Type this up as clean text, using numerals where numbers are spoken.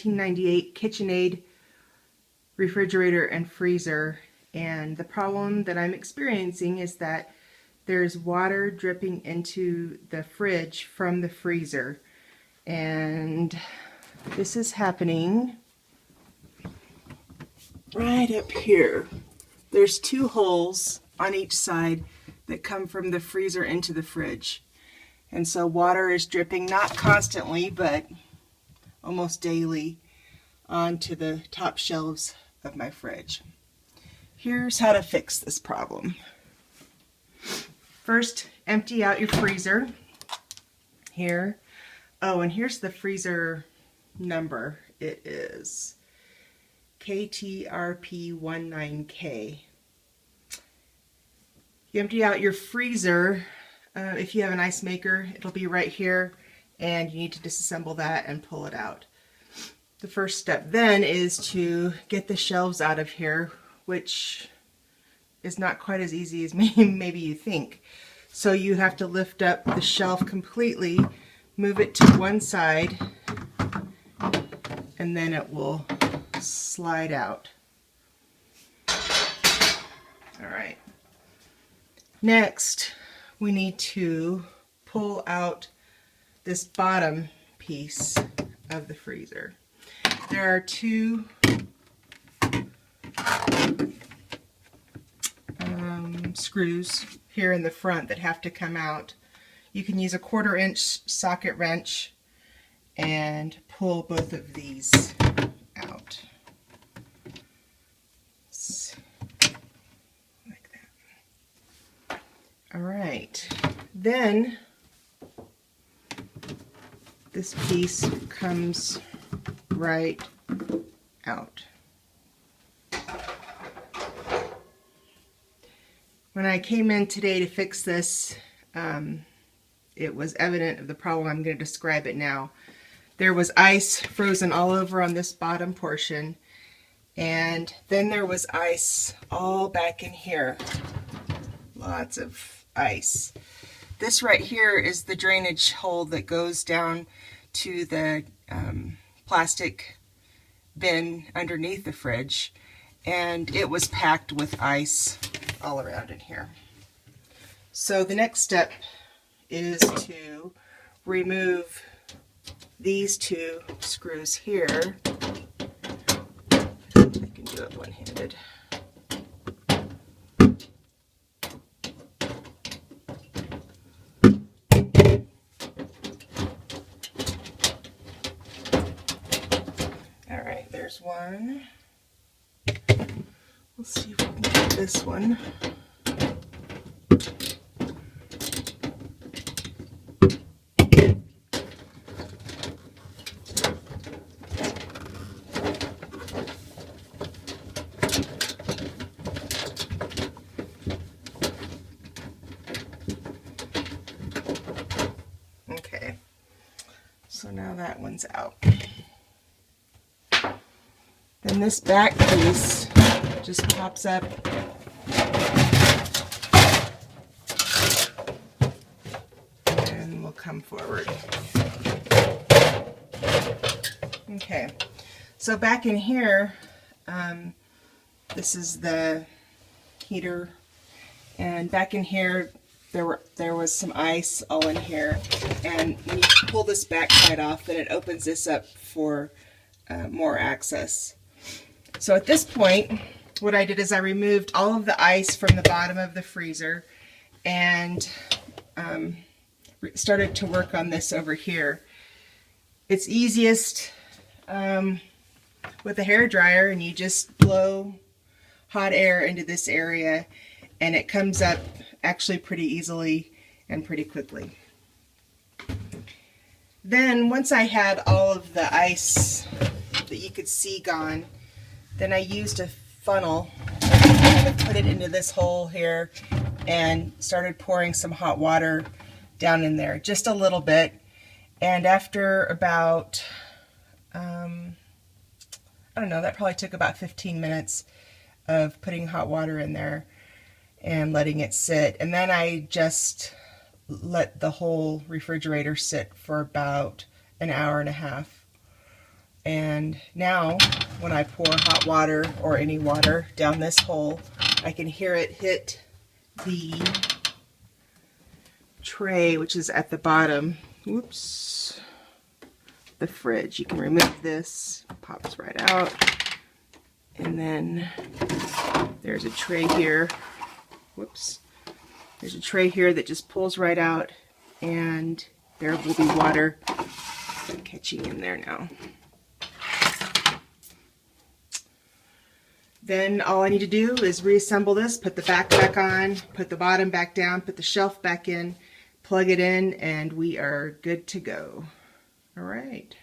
1998 KitchenAid refrigerator and freezer, and the problem that I'm experiencing is that there's water dripping into the fridge from the freezer, and this is happening right up here. There's two holes on each side that come from the freezer into the fridge, and so water is dripping, not constantly but almost daily, onto the top shelves of my fridge. Here's how to fix this problem. First, empty out your freezer here. Oh, and here's the freezer number. It is KTRP19K. You empty out your freezer. If you have an ice maker, it'll be right here, and you need to disassemble that and pull it out. The first step then is to get the shelves out of here, which is not quite as easy as maybe you think. So you have to lift up the shelf completely, move it to one side, and then it will slide out. All right. Next, we need to pull out this bottom piece of the freezer. There are two screws here in the front that have to come out. You can use a 1/4 inch socket wrench and pull both of these out. Like that. All right. Then this piece comes right out. When I came in today to fix this, it was evident of the problem. I'm going to describe it now. There was ice frozen all over on this bottom portion, and then there was ice all back in here. Lots of ice. This right here is the drainage hole that goes down to the plastic bin underneath the fridge, and it was packed with ice all around in here. So the next step is to remove these two screws here. I can do it one-handed. All right, there's one. Let's see if we can get this one. Okay, so now that one's out. Then this back piece just pops up and will come forward. Okay, so back in here, this is the heater, and back in here there was some ice all in here, and when you pull this back side off, then it opens this up for more access. So at this point, what I did is I removed all of the ice from the bottom of the freezer and started to work on this over here. It's easiest with a hair dryer, and you just blow hot air into this area, and it comes up actually pretty easily and pretty quickly. Then once I had all of the ice that you could see gone, then I used a funnel and put it into this hole here and started pouring some hot water down in there, just a little bit. And after about, I don't know, that probably took about 15 minutes of putting hot water in there and letting it sit. And then I just let the whole refrigerator sit for about an hour and a half. And now when I pour hot water or any water down this hole, I can hear it hit the tray, which is at the bottom. Whoops. The fridge. You can remove this, pops right out. And then there's a tray here. Whoops. There's a tray here that just pulls right out, and there will be water catching in there now. Then all I need to do is reassemble this, put the back on, put the bottom back down, put the shelf back in, plug it in, and we are good to go. All right.